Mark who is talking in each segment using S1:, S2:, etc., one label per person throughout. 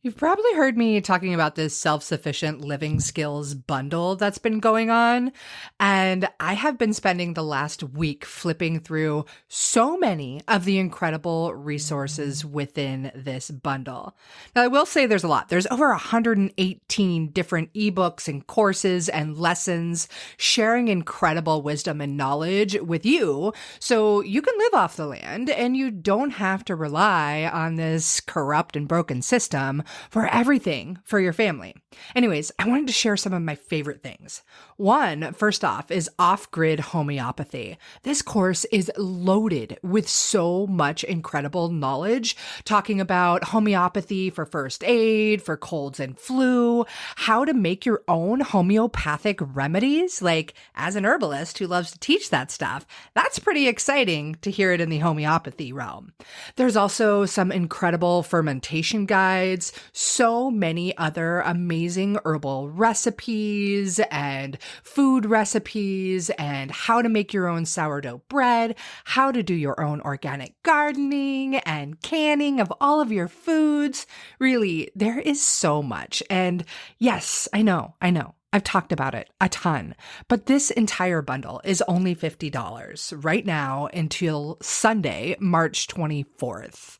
S1: You've probably heard me talking about this self-sufficient living skills bundle that's been going on. And I have been spending the last week flipping through so many of the incredible resources within this bundle. Now, I will say there's a lot. There's over 118 different ebooks and courses and lessons sharing incredible wisdom and knowledge with you so you can live off the land and you don't have to rely on this corrupt and broken system for everything for your family. Anyways, I wanted to share some of my favorite things. One, first off, is off-grid homeopathy. This course is loaded with so much incredible knowledge, talking about homeopathy for first aid, for colds and flu, how to make your own homeopathic remedies. Like, as an herbalist who loves to teach that stuff, that's pretty exciting to hear it in the homeopathy realm. There's also some incredible fermentation guides, so many other amazing herbal recipes and food recipes, and how to make your own sourdough bread, how to do your own organic gardening and canning of all of your foods. Really, there is so much. And yes, I know. I've talked about it a ton, but this entire bundle is only $50 right now until Sunday, March 24th.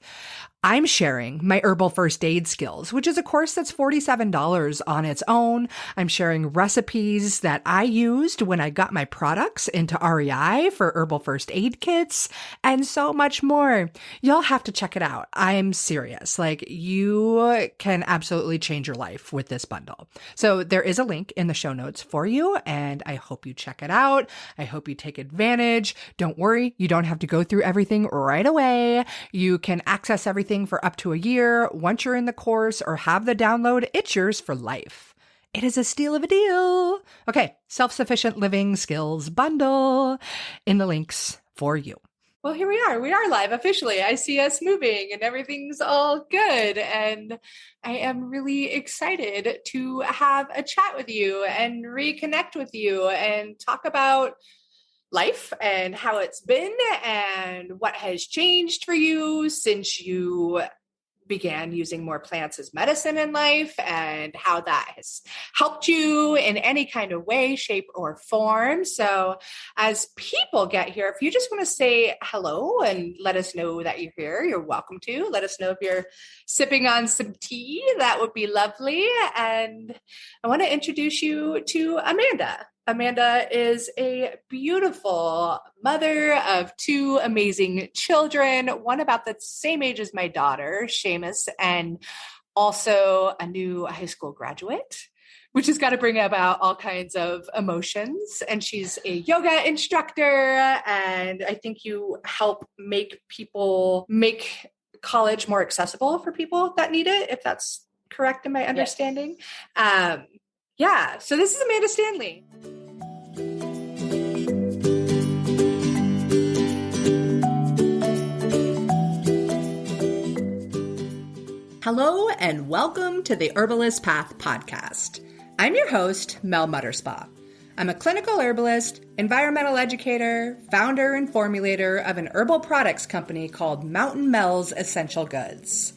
S1: I'm sharing my herbal first aid skills, which is a course that's $47 on its own. I'm sharing recipes that I used when I got my products into REI for herbal first aid kits and so much more. You'll have to check it out. I'm serious. Like, you can absolutely change your life with this bundle. So there is a link in the show notes for you, and I hope you check it out. I hope you take advantage. Don't worry, you don't have to go through everything right away. You can access everything for up to a year. Once you're in the course or have the download, it's yours for life. It is a steal of a deal. Okay, self-sufficient living skills bundle in the links for you. Well, here we are. We are live officially. I see us moving and everything's all good. And I am really excited to have a chat with you and reconnect with you and talk about life and how it's been and what has changed for you since you began using more plants as medicine in life, and how that has helped you in any kind of way, shape, or form. So as people get here, if you just want to say hello and let us know that you're here, you're welcome to. Let us know if you're sipping on some tea. That would be lovely. And I want to introduce you to Amanda. Amanda is a beautiful mother of two amazing children, one about the same age as my daughter, Seamus, and also a new high school graduate, which has got to bring about all kinds of emotions. And she's a yoga instructor, and I think you help make college more accessible for people that need it, if that's correct in my understanding. Yes. So this is Amanda Stanley. Hello and welcome to the Herbalist Path podcast. I'm your host, Mel Mutterspaugh. I'm a clinical herbalist, environmental educator, founder and formulator of an herbal products company called Mountain Mel's Essential Goods.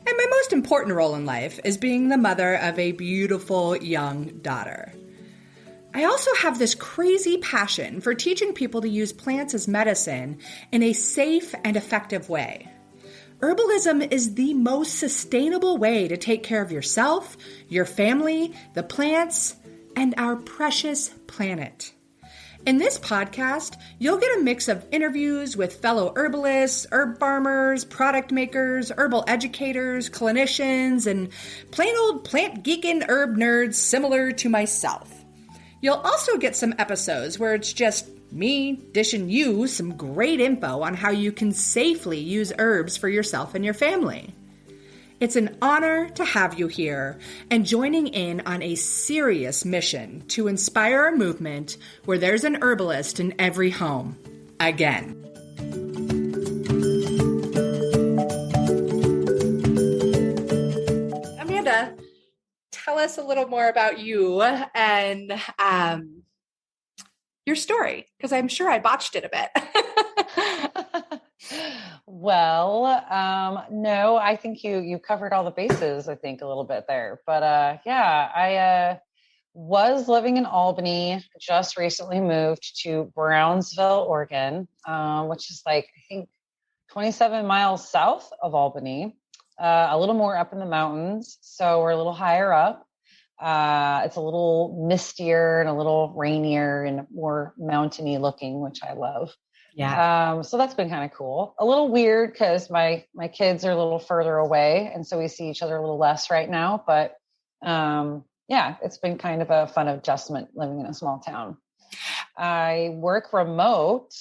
S1: And my most important role in life is being the mother of a beautiful young daughter. I also have this crazy passion for teaching people to use plants as medicine in a safe and effective way. Herbalism is the most sustainable way to take care of yourself, your family, the plants, and our precious planet. In this podcast, you'll get a mix of interviews with fellow herbalists, herb farmers, product makers, herbal educators, clinicians, and plain old plant geekin' herb nerds similar to myself. You'll also get some episodes where it's just me dishing you some great info on how you can safely use herbs for yourself and your family. It's an honor to have you here and joining in on a serious mission to inspire a movement where there's an herbalist in every home. Again. Amanda, tell us a little more about you and your story, because I'm sure I botched it a bit.
S2: No, I think you covered all the bases, I think, a little bit there. But I was living in Albany, just recently moved to Brownsville, Oregon, which is like, I think, 27 miles south of Albany, a little more up in the mountains. So we're a little higher up. It's a little mistier and a little rainier and more mountainy looking, which I love.
S1: Yeah.
S2: So that's been kind of cool. A little weird because my kids are a little further away, and so we see each other a little less right now. But yeah, it's been kind of a fun adjustment living in a small town. I work remote.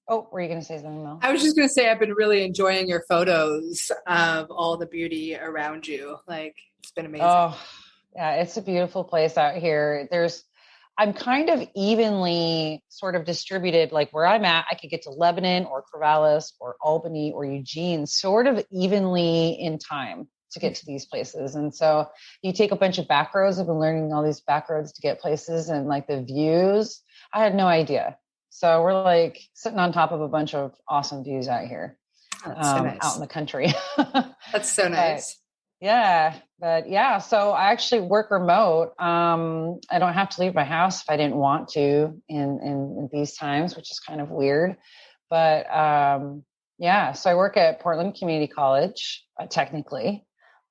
S2: Oh, were you going to say something, Mel?
S1: I was just going to say, I've been really enjoying your photos of all the beauty around you. Like, it's been amazing.
S2: Oh, yeah, it's a beautiful place out here. I'm kind of evenly sort of distributed, like where I'm at, I could get to Lebanon or Corvallis or Albany or Eugene sort of evenly in time to get to these places. And so you take a bunch of back roads. I've been learning all these back roads to get places, and like the views, I had no idea. So we're like sitting on top of a bunch of awesome views out here,
S1: That's so nice.
S2: out in the country.
S1: That's so nice.
S2: But yeah, so I actually work remote. I don't have to leave my house if I didn't want to in these times, which is kind of weird. But so I work at Portland Community College, technically,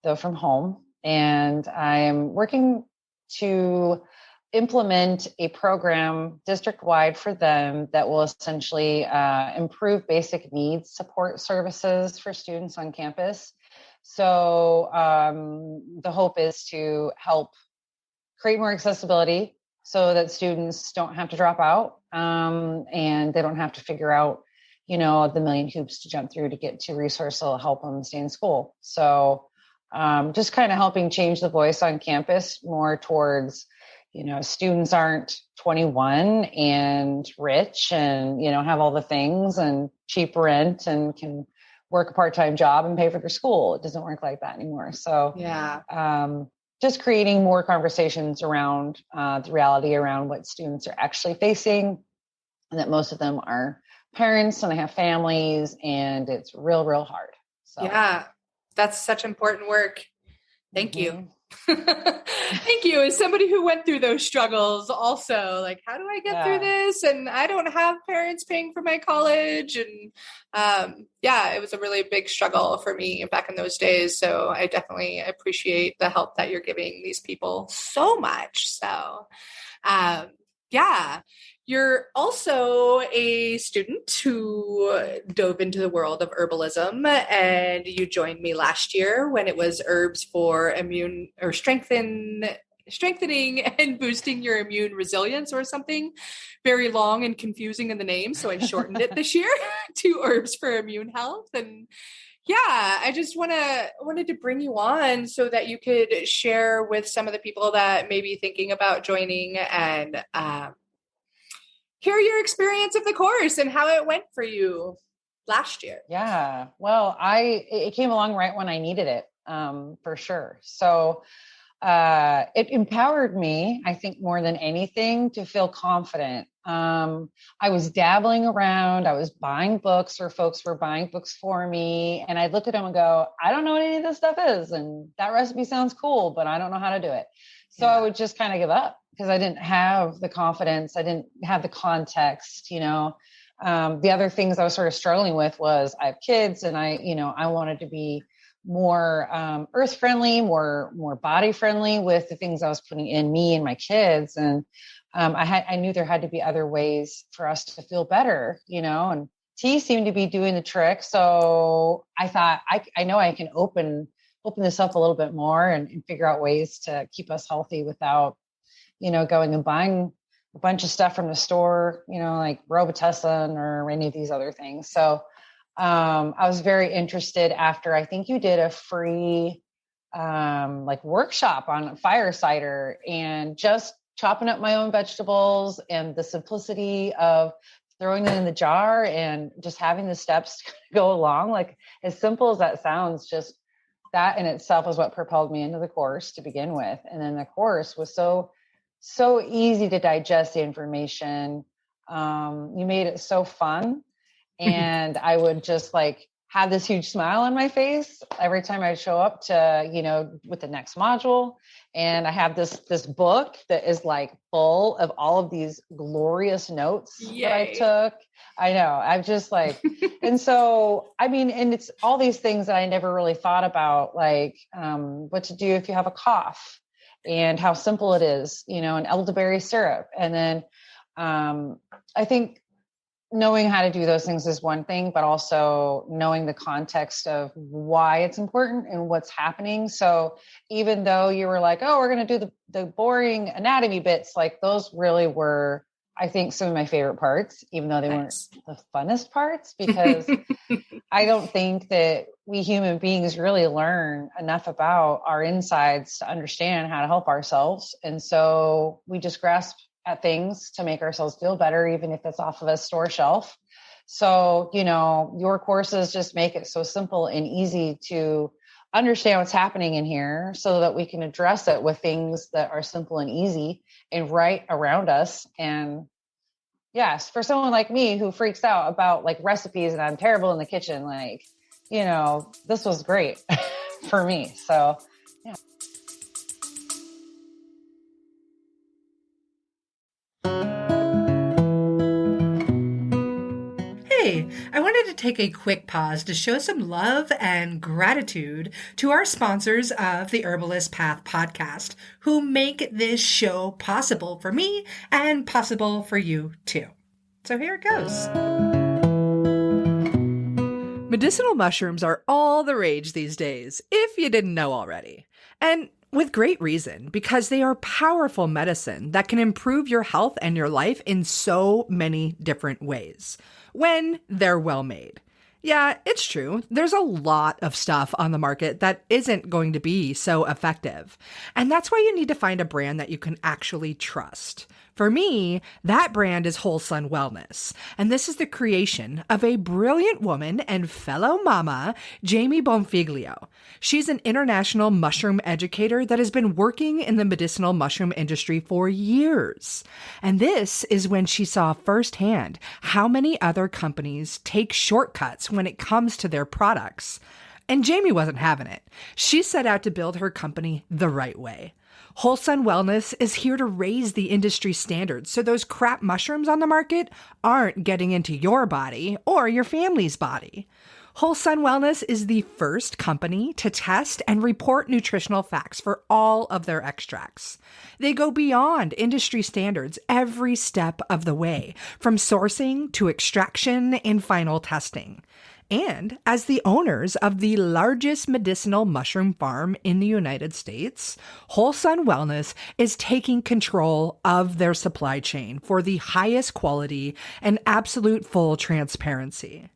S2: though from home. And I am working to implement a program district-wide for them that will essentially improve basic needs support services for students on campus. So the hope is to help create more accessibility so that students don't have to drop out, and they don't have to figure out, the million hoops to jump through to get to resources that'll help them stay in school. So just kind of helping change the voice on campus more towards, students aren't 21 and rich and, have all the things and cheap rent and can work a part-time job and pay for their school. It doesn't work like that anymore. So just creating more conversations around the reality around what students are actually facing, and that most of them are parents and they have families, and it's real, real hard. So
S1: yeah, that's such important work. Thank you. Thank you. As somebody who went through those struggles also, like, how do I get through this? And I don't have parents paying for my college. And it was a really big struggle for me back in those days. So I definitely appreciate the help that you're giving these people so much. So you're also a student who dove into the world of herbalism, and you joined me last year when it was herbs for immune or strengthening and boosting your immune resilience, or something very long and confusing in the name. So I shortened it this year to herbs for immune health. And I just wanted to bring you on so that you could share with some of the people that may be thinking about joining and hear your experience of the course and how it went for you last year.
S2: Yeah, well, it came along right when I needed it, for sure. So it empowered me, I think, more than anything, to feel confident. I was dabbling around. I was buying books, or folks were buying books for me. And I'd look at them and go, I don't know what any of this stuff is. And that recipe sounds cool, but I don't know how to do it. So I would just kind of give up because I didn't have the confidence. I didn't have the context, The other things I was sort of struggling with was I have kids, and I wanted to be more earth friendly, more body friendly with the things I was putting in me and my kids. And I knew there had to be other ways for us to feel better, and tea seemed to be doing the trick. So I thought, I know I can open this up a little bit more and figure out ways to keep us healthy without, going and buying a bunch of stuff from the store, like Robitussin or any of these other things. So I was very interested after, I think you did a free workshop on fire cider, and just chopping up my own vegetables and the simplicity of throwing them in the jar and just having the steps go along. Like, as simple as that sounds, just that in itself is what propelled me into the course to begin with. And then the course was so easy to digest the information. You made it so fun. And I would just have this huge smile on my face every time I show up to, with the next module. And I have this book that is like full of all of these glorious notes that I took. I know. I'm just like, and so, I mean, and it's all these things that I never really thought about, like what to do if you have a cough and how simple it is, an elderberry syrup. And then I think knowing how to do those things is one thing, but also knowing the context of why it's important and what's happening. So even though you were like, oh, we're going to do the boring anatomy bits, like those really were, I think, some of my favorite parts, even though they weren't the funnest parts, because I don't think that we human beings really learn enough about our insides to understand how to help ourselves. And so we just grasp at things to make ourselves feel better, even if it's off of a store shelf. So, your courses just make it so simple and easy to understand what's happening in here so that we can address it with things that are simple and easy and right around us. And yes, for someone like me who freaks out about like recipes and I'm terrible in the kitchen, like, this was great for me. So yeah.
S1: Hey, I wanted to take a quick pause to show some love and gratitude to our sponsors of the Herbalist Path podcast, who make this show possible for me and possible for you too. So here it goes. Medicinal mushrooms are all the rage these days, if you didn't know already. And with great reason, because they are powerful medicine that can improve your health and your life in so many different ways when they're well made. Yeah, it's true. There's a lot of stuff on the market that isn't going to be so effective. And that's why you need to find a brand that you can actually trust. For me, that brand is Whole Sun Wellness, and this is the creation of a brilliant woman and fellow mama, Jamie Bonfiglio. She's an international mushroom educator that has been working in the medicinal mushroom industry for years. And this is when she saw firsthand how many other companies take shortcuts when it comes to their products. And Jamie wasn't having it. She set out to build her company the right way. Whole Sun Wellness is here to raise the industry standards so those crap mushrooms on the market aren't getting into your body or your family's body. Whole Sun Wellness is the first company to test and report nutritional facts for all of their extracts. They go beyond industry standards every step of the way, from sourcing to extraction and final testing. And as the owners of the largest medicinal mushroom farm in the United States, Whole Sun Wellness is taking control of their supply chain for the highest quality and absolute full transparency.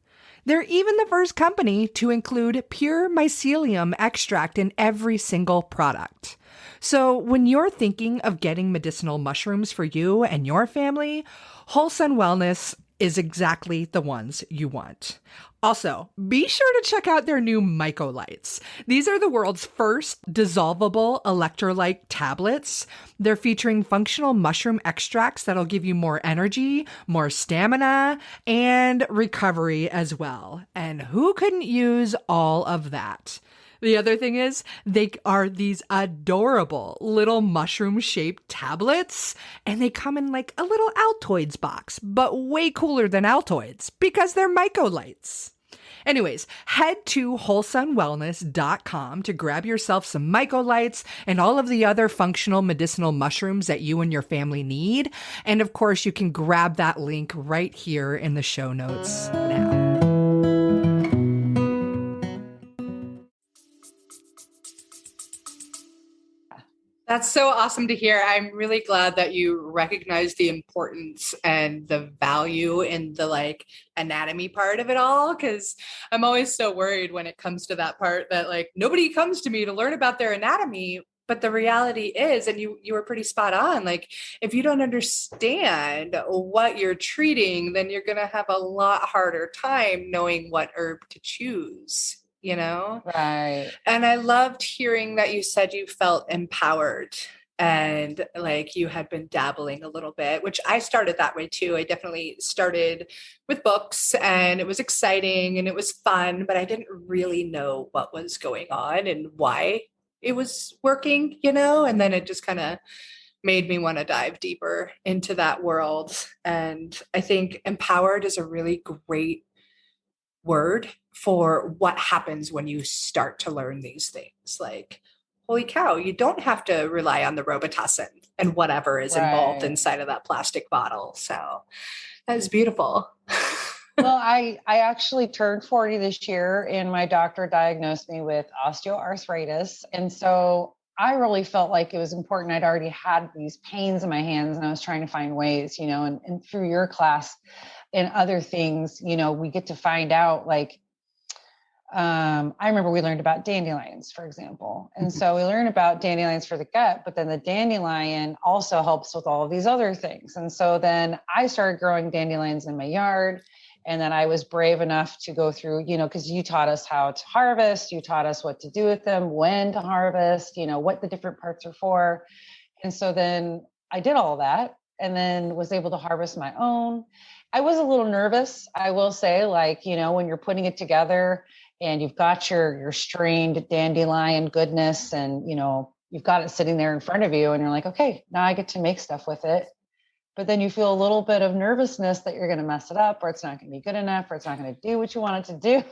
S1: They're even the first company to include pure mycelium extract in every single product. So when you're thinking of getting medicinal mushrooms for you and your family, Whole Sun Wellness is exactly the ones you want. Also, be sure to check out their new Mycolites. These are the world's first dissolvable electrolyte tablets. They're featuring functional mushroom extracts that'll give you more energy, more stamina, and recovery as well. And who couldn't use all of that? The other thing is, they are these adorable little mushroom-shaped tablets, and they come in like a little Altoids box, but way cooler than Altoids, because they're Mycolites. Anyways, head to wholesunwellness.com to grab yourself some Mycolites and all of the other functional medicinal mushrooms that you and your family need. And of course, you can grab that link right here in the show notes now. That's so awesome to hear. I'm really glad that you recognize the importance and the value in the anatomy part of it all, because I'm always so worried when it comes to that part that nobody comes to me to learn about their anatomy. But the reality is, and you were pretty spot on, if you don't understand what you're treating, then you're going to have a lot harder time knowing what herb to choose.
S2: Right.
S1: And I loved hearing that you said you felt empowered and like you had been dabbling a little bit, which I started that way too. I definitely started with books and it was exciting and it was fun, but I didn't really know what was going on and why it was working, and then it just kind of made me want to dive deeper into that world. And I think empowered is a really great word for what happens when you start to learn these things. Like, holy cow, you don't have to rely on the Robitussin and whatever is involved
S2: Right.
S1: inside of that plastic bottle. So that is beautiful.
S2: Well, I actually turned 40 this year and my doctor diagnosed me with osteoarthritis. And so I really felt like it was important. I'd already had these pains in my hands and I was trying to find ways, and through your class and other things, we get to find out like, I remember we learned about dandelions, for example. And so we learned about dandelions for the gut, but then the dandelion also helps with all of these other things. And so then I started growing dandelions in my yard. And then I was brave enough to go through, because you taught us how to harvest, you taught us what to do with them, when to harvest, what the different parts are for. And so then I did all that and then was able to harvest my own. I was a little nervous, I will say, like, when you're putting it together and you've got your strained dandelion goodness and, you've got it sitting there in front of you and you're like, okay, now I get to make stuff with it. But then you feel a little bit of nervousness that you're going to mess it up or it's not going to be good enough or it's not going to do what you want it to do,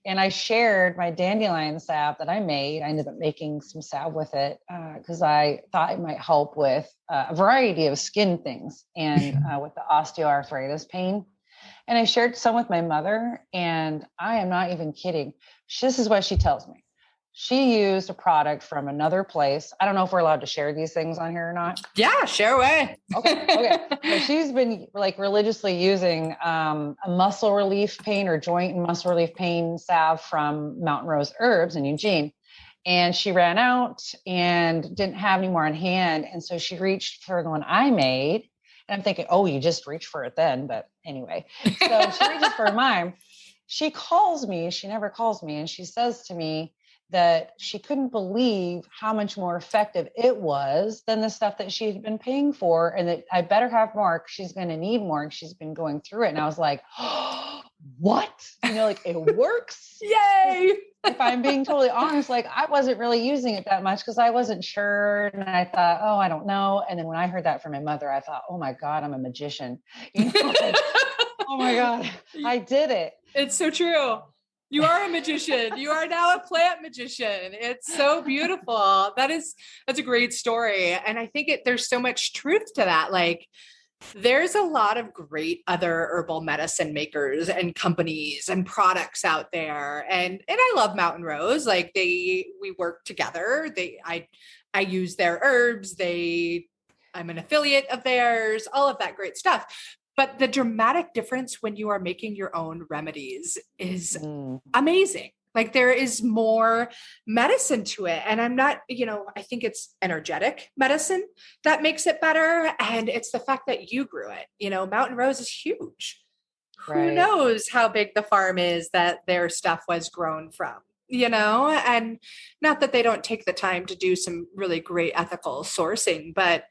S2: And I shared my dandelion salve that I made. I ended up making some salve with it because I thought it might help with a variety of skin things and with the osteoarthritis pain. And I shared some with my mother, and I am not even kidding. This is what she tells me. She used a product from another place. I don't know if we're allowed to share these things on here or not.
S1: Yeah, share away.
S2: Okay. So she's been like religiously using a muscle relief pain or joint and muscle relief pain salve from Mountain Rose Herbs in Eugene. And she ran out and didn't have any more on hand. And so she reached for the one I made. And I'm thinking, oh, you just reached for it then. But anyway, so she reaches for mine. She calls me. She never calls me. And she says to me that she couldn't believe how much more effective it was than the stuff that she had been paying for. And that I better have more because she's going to need more. She's been going through it. And I was like, oh, what? Like it works.
S1: Yay.
S2: If I'm being totally honest, like I wasn't really using it that much because I wasn't sure. And I thought, oh, I don't know. And then when I heard that from my mother, I thought, oh my God, I'm a magician. Like, oh my God, I did it.
S1: It's so true. You are a magician. You are now a plant magician. It's so beautiful. That's a great story. And I think there's so much truth to that. Like, there's a lot of great other herbal medicine makers and companies and products out there. And I love Mountain Rose. Like we work together. I use their herbs. I'm an affiliate of theirs, all of that great stuff. But the dramatic difference when you are making your own remedies is amazing. Like there is more medicine to it. And I'm not, I think it's energetic medicine that makes it better. And it's the fact that you grew it. Mountain Rose is huge. Right. Who knows how big the farm is that their stuff was grown from, and not that they don't take the time to do some really great ethical sourcing, but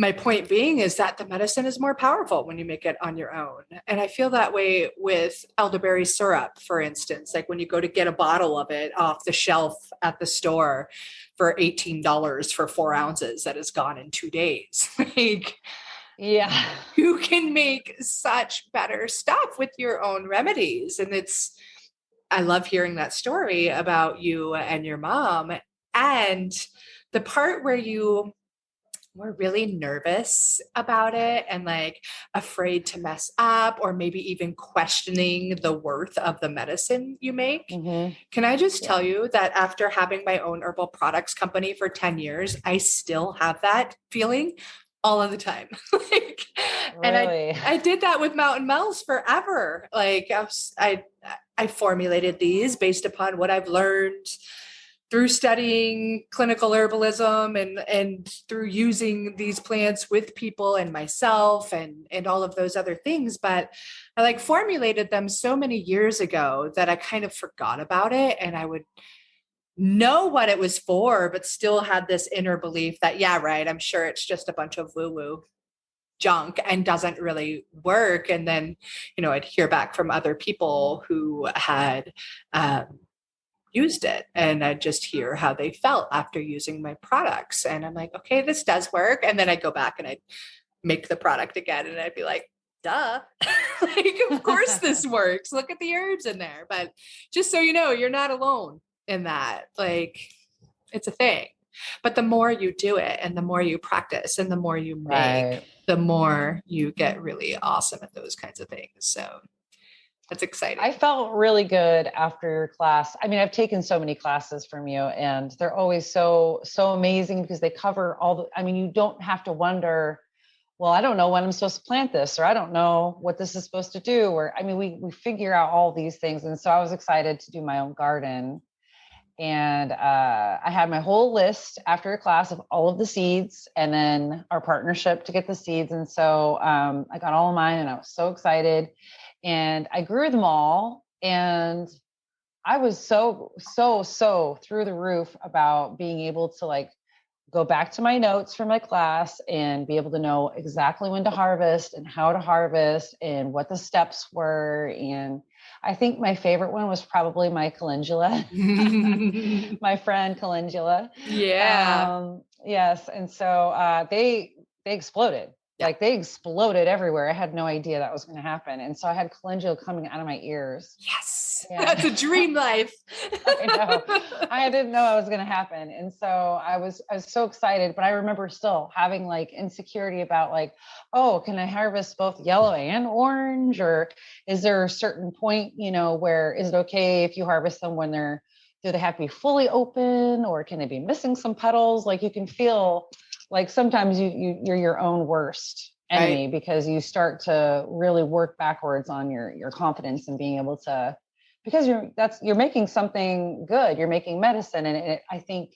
S1: my point being is that the medicine is more powerful when you make it on your own. And I feel that way with elderberry syrup, for instance, like when you go to get a bottle of it off the shelf at the store for $18 for 4 ounces that is gone in 2 days. Like,
S2: yeah,
S1: you can make such better stuff with your own remedies. And I love hearing that story about you and your mom. And the part where you were really nervous about it and like afraid to mess up or maybe even questioning the worth of the medicine you make. Mm-hmm. Can I just tell you that after having my own herbal products company for 10 years, I still have that feeling all of the time. Like, really? And I did that with Mountain Mel's forever. Like I formulated these based upon what I've learned through studying clinical herbalism and through using these plants with people and myself and all of those other things. But I formulated them so many years ago that I kind of forgot about it. And I would know what it was for, but still had this inner belief that, yeah, right, I'm sure it's just a bunch of woo-woo junk and doesn't really work. And then, I'd hear back from other people who had used it, and I'd just hear how they felt after using my products. And I'm like, okay, this does work. And then I'd go back and I'd make the product again, and I'd be like, duh, like, of course this works. Look at the herbs in there. But just so you know, you're not alone in that. Like, it's a thing. But the more you do it and the more you practice and the more you make,
S2: Right.
S1: the more you get really awesome at those kinds of things. So that's exciting.
S2: I felt really good after your class. I mean, I've taken so many classes from you, and they're always so amazing because they cover you don't have to wonder, well, I don't know when I'm supposed to plant this, or I don't know what this is supposed to do. Or, we figure out all these things. And so I was excited to do my own garden. And I had my whole list after a class of all of the seeds, and then our partnership to get the seeds. And so I got all of mine, and I was so excited, and I grew them all. And I was so through the roof about being able to like go back to my notes from my class and be able to know exactly when to harvest and how to harvest and what the steps were. And I think my favorite one was probably my calendula, my friend calendula.
S1: Yeah.
S2: Yes. And so they exploded.
S1: Yeah.
S2: Like they exploded everywhere. I had no idea that was going to happen. And so I had calendula coming out of my ears.
S1: Yes.
S2: Yeah.
S1: That's a dream life.
S2: I know. I didn't know it was going to happen. And so I was so excited, but I remember still having like insecurity about like, oh, can I harvest both yellow and orange? Or is there a certain point, where is it okay if you harvest them when do they have to be fully open, or can they be missing some petals? Like you can feel like sometimes you're your own worst enemy, right? Because you start to really work backwards on your confidence and being able to, because you're making something good, you're making medicine. And I think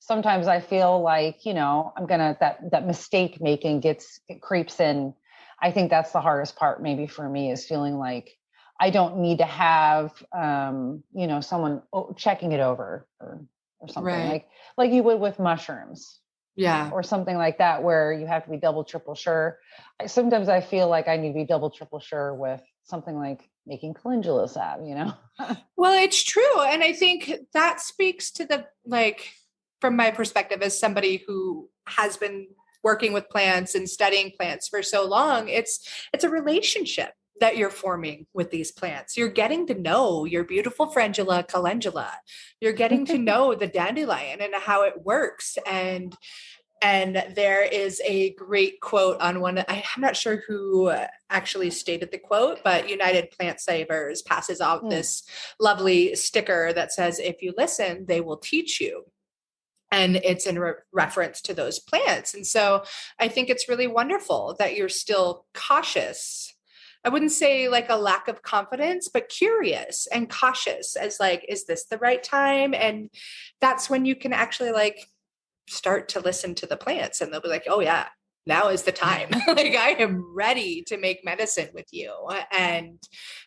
S2: sometimes I feel like, I'm gonna, that mistake making it creeps in. I think that's the hardest part maybe for me, is feeling like I don't need to have, someone checking it over or something, right? Like you would with mushrooms.
S1: Yeah.
S2: Or something like that, where you have to be double, triple sure. Sometimes I feel like I need to be double, triple sure with something like making calendula salve,
S1: Well, it's true. And I think that speaks to from my perspective as somebody who has been working with plants and studying plants for so long, it's a relationship that you're forming with these plants. You're getting to know your beautiful frangula, calendula. You're getting to know the dandelion and how it works. And there is a great quote on one, I'm not sure who actually stated the quote, but United Plant Savers passes out this lovely sticker that says, if you listen, they will teach you. And it's in reference to those plants. And so I think it's really wonderful that you're still cautious. I wouldn't say like a lack of confidence, but curious and cautious as like, is this the right time? And that's when you can actually like start to listen to the plants, and they'll be like, oh yeah, now is the time. Like I am ready to make medicine with you. And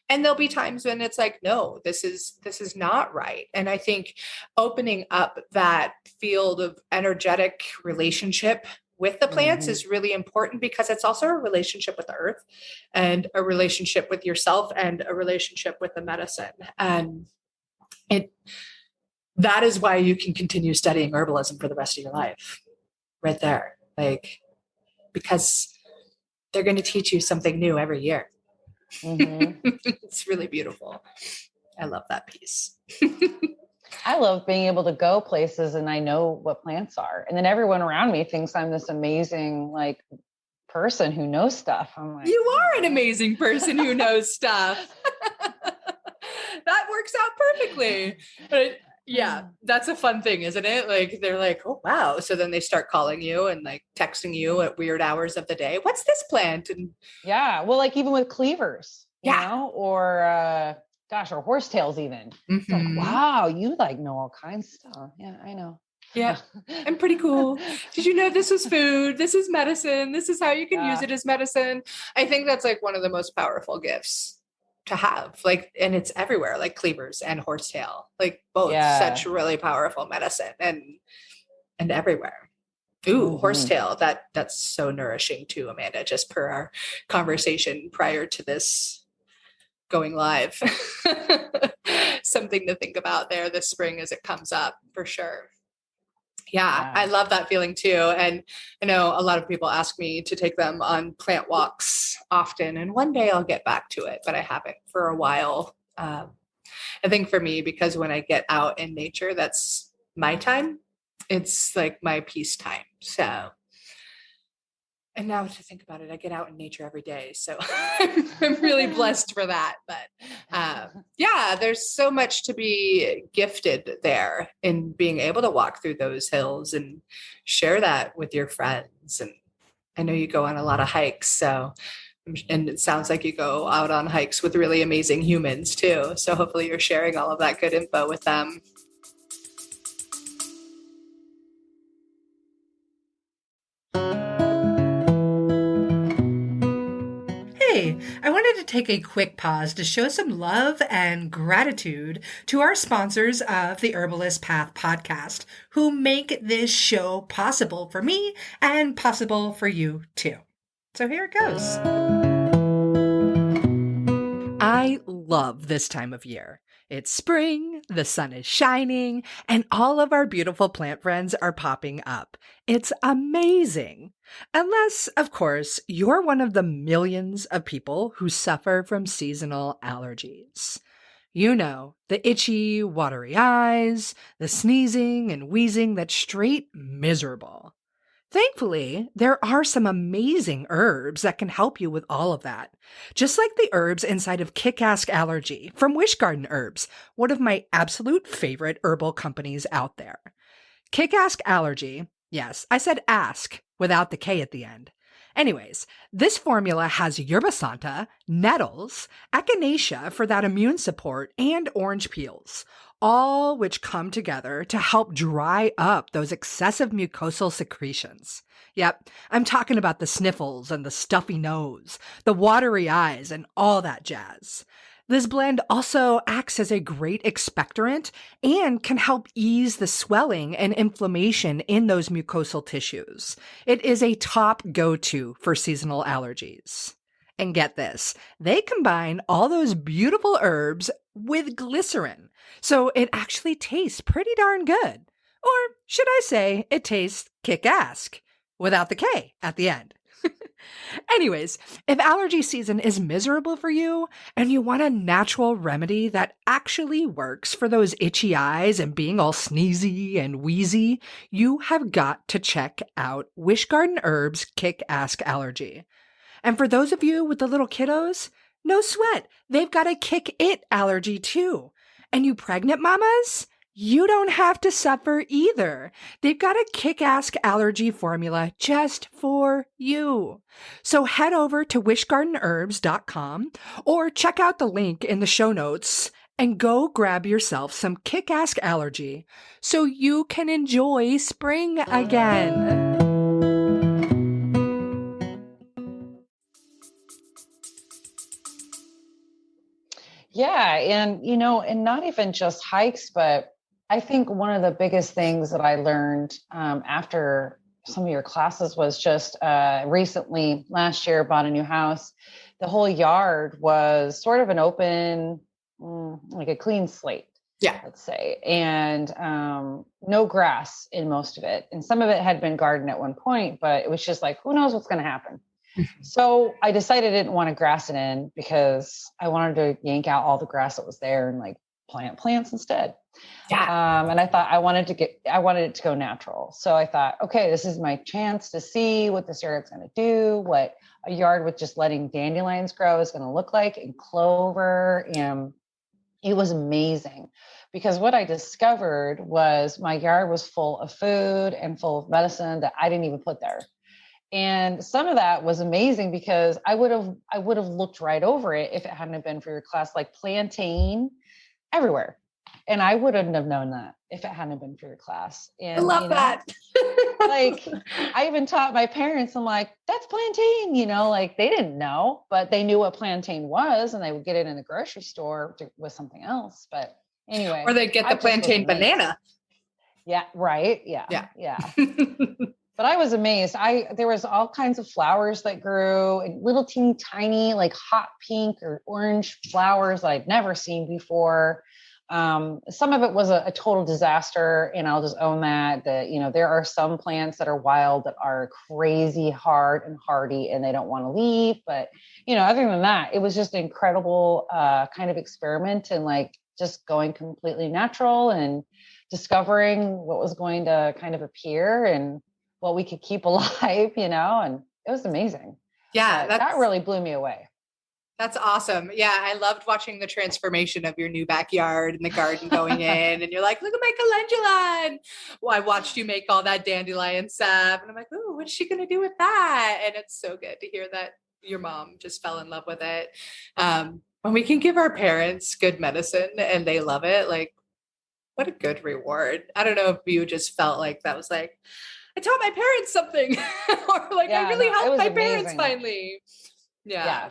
S1: there'll be times when it's like, no, this is not right. And I think opening up that field of energetic relationship with the plants is really important, because it's also a relationship with the earth and a relationship with yourself and a relationship with the medicine. And that is why you can continue studying herbalism for the rest of your life right there. Like, because they're going to teach you something new every year. It's really beautiful. I love that piece.
S2: I love being able to go places and I know what plants are. And then everyone around me thinks I'm this amazing, like, person who knows stuff. I'm like,
S1: you are an amazing person who knows stuff. That works out perfectly. But yeah, that's a fun thing, isn't it? Like, they're like, oh, wow. So then they start calling you and like texting you at weird hours of the day. What's this plant? And
S2: yeah, well, like even with cleavers, you know, or or horsetails even. It's like, wow, you like know all kinds of stuff. Yeah, I know.
S1: Yeah, I'm pretty cool. Did you know this was food? This is medicine. This is how you can use it as medicine. I think that's like one of the most powerful gifts to have, like, and it's everywhere, like cleavers and horsetail, like both such
S2: Yeah.
S1: really powerful medicine and everywhere. Ooh,
S2: Hmm.
S1: horsetail, that's so nourishing too, Amanda, just per our conversation prior to this going live. Something to think about there this spring as it comes up, for sure. Yeah, I
S2: Yeah.
S1: love that feeling too. And I know a lot of people ask me to take them on plant walks often, and one day I'll get back to it, but I haven't for a while. I think for me, because when I get out in nature, that's my time. It's like my peace time. So, and now to think about it, I get out in nature every day. So I'm really blessed for that. But yeah, there's so much to be gifted there in being able to walk through those hills and share that with your friends. And I know you go on a lot of hikes. So, and it sounds like you go out on hikes with really amazing humans too. So hopefully you're sharing all of that good info with them. Hey, I wanted to take a quick pause to show some love and gratitude to our sponsors of the Herbalist Path podcast, who make this show possible for me and possible for you too. So here it goes. I love this time of year. It's spring, the sun is shining, and all of our beautiful plant friends are popping up. It's amazing. Unless, of course, you're one of the millions of people who suffer from seasonal allergies. You know, the itchy, watery eyes, the sneezing and wheezing that's straight miserable. Thankfully, there are some amazing herbs that can help you with all of that. Just like the herbs inside of Kick-Ass Allergy from Wish Garden Herbs, one of my absolute favorite herbal companies out there. Kick-Ass Allergy, yes, I said ask without the K at the end. Anyways, this formula has yerba santa, nettles, echinacea for that immune support, and orange peels, all which come together to help dry up those excessive mucosal secretions. Yep, I'm talking about the sniffles and the stuffy nose, the watery eyes, and all that jazz. This blend also acts as a great expectorant and can help ease the swelling and inflammation in those mucosal tissues. It is a top go-to for seasonal allergies. And get this, they combine all those beautiful herbs with glycerin, so it actually tastes pretty darn good. Or should I say, it tastes kick-ass, without the K at the end. Anyways, if allergy season is miserable for you and you want a natural remedy that actually works for those itchy eyes and being all sneezy and wheezy, you have got to check out Wish Garden Herbs Kick-Ass Allergy. And for those of you with the little kiddos, no sweat, they've got a Kick It allergy too. And you pregnant mamas? You don't have to suffer either. They've got a kick-ass allergy formula just for you. So head over to wishgardenherbs.com or check out the link in the show notes and go grab yourself some kick-ass allergy so you can enjoy spring again.
S2: Yeah. And, and not even just hikes, but I think one of the biggest things that I learned after some of your classes was just recently, last year, bought a new house. The whole yard was sort of an open, like a clean slate.
S1: Yeah.
S2: Let's say, and no grass in most of it. And some of it had been garden at one point, but it was just like, who knows what's going to happen. So I decided I didn't want to grass it in because I wanted to yank out all the grass that was there and like plant plants instead.
S1: Yeah.
S2: And I thought I wanted it to go natural. So I thought, okay, this is my chance to see what this yard's going to do, what a yard with just letting dandelions grow is going to look like, and clover. And it was amazing because what I discovered was my yard was full of food and full of medicine that I didn't even put there. And some of that was amazing because I would have looked right over it if it hadn't been for your class, like plantain everywhere. And I wouldn't have known that if it hadn't been for your class.
S1: I
S2: And,
S1: love that.
S2: like I even taught my parents, I'm like, that's plantain, like they didn't know, but they knew what plantain was and they would get it in the grocery store with something else. But anyway,
S1: Or they get the plantain banana.
S2: Yeah. Right. Yeah.
S1: Yeah.
S2: Yeah. But I was amazed. There was all kinds of flowers that grew, little teeny tiny, like hot pink or orange flowers that I'd never seen before. Some of it was a total disaster, and I'll just own that. There are some plants that are wild that are crazy hard and hardy, and they don't want to leave. But other than that, it was just an incredible kind of experiment, and like just going completely natural and discovering what was going to kind of appear and what we could keep alive, and it was amazing.
S1: Yeah,
S2: that really blew me away.
S1: That's awesome. Yeah, I loved watching the transformation of your new backyard and the garden going in, and you're like, look at my calendula. And well, I watched you make all that dandelion stuff, and I'm like, oh, what's she going to do with that? And it's so good to hear that your mom just fell in love with it. When we can give our parents good medicine and they love it, like, what a good reward. I don't know if you just felt like that was like, I taught my parents something, or like I really helped my parents finally. Yeah.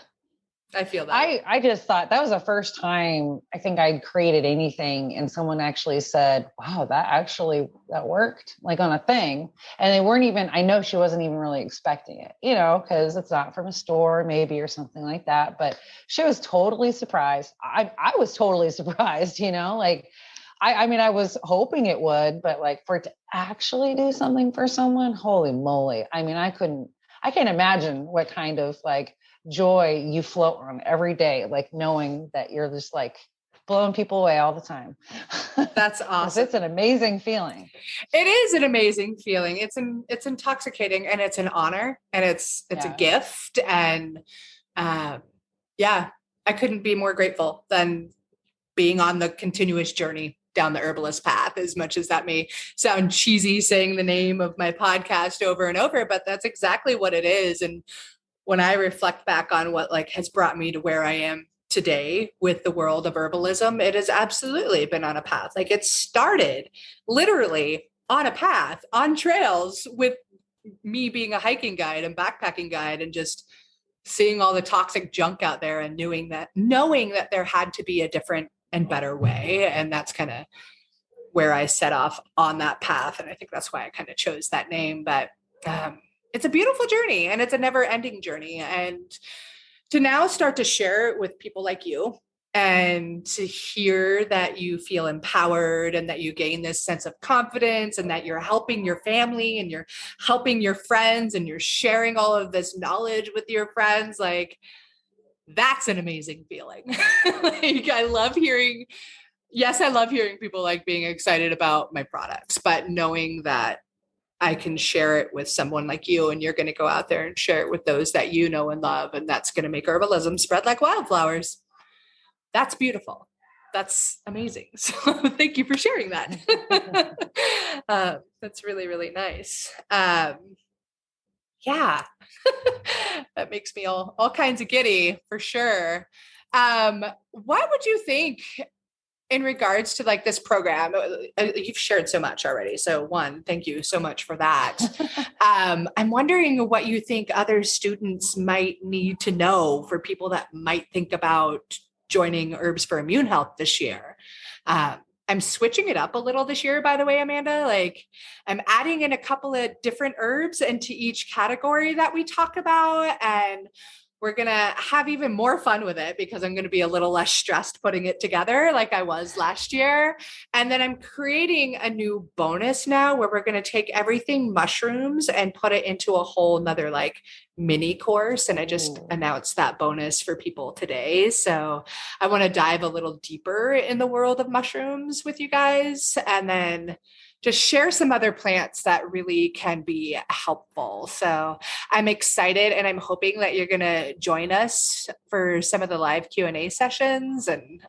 S1: I feel that.
S2: I just thought that was the first time I think I'd created anything and someone actually said, wow, that worked, like on a thing. And they weren't even, I know she wasn't even really expecting it, because it's not from a store maybe or something like that. But she was totally surprised. I was totally surprised, like I was hoping it would, but like for it to actually do something for someone, holy moly. I mean, I can't imagine what kind of like joy you float on every day, like knowing that you're just like blowing people away all the time.
S1: That's awesome.
S2: It's an amazing feeling.
S1: It is an amazing feeling. It's intoxicating, and it's an honor, and it's a gift. And I couldn't be more grateful than being on the continuous journey down the herbalist path, as much as that may sound cheesy saying the name of my podcast over and over, but that's exactly what it is. And when I reflect back on what like has brought me to where I am today with the world of herbalism, it has absolutely been on a path. Like it started literally on a path, on trails, with me being a hiking guide and backpacking guide, and just seeing all the toxic junk out there and knowing that there had to be a different and better way. And that's kind of where I set off on that path. And I think that's why I kind of chose that name. But it's a beautiful journey, and it's a never ending journey. And to now start to share it with people like you, and to hear that you feel empowered and that you gain this sense of confidence, and that you're helping your family and you're helping your friends and you're sharing all of this knowledge with your friends, like that's an amazing feeling. Like I love hearing people like being excited about my products, but knowing that I can share it with someone like you, and you're going to go out there and share it with those that you know and love, and that's going to make herbalism spread like wildflowers. That's beautiful. That's amazing. So thank you for sharing that. That's really, really nice. Yeah, that makes me all kinds of giddy for sure. What would you think in regards to like this program? You've shared so much already. So one, thank you so much for that. I'm wondering what you think other students might need to know for people that might think about joining Herbs for Immune Health this year. I'm switching it up a little this year, by the way, Amanda. Like I'm adding in a couple of different herbs into each category that we talk about. And we're going to have even more fun with it because I'm going to be a little less stressed putting it together like I was last year. And then I'm creating a new bonus now where we're going to take everything mushrooms and put it into a whole nother like mini course. And I just announced that bonus for people today. So I want to dive a little deeper in the world of mushrooms with you guys, and then just share some other plants that really can be helpful. So I'm excited, and I'm hoping that you're going to join us for some of the live Q&A sessions. And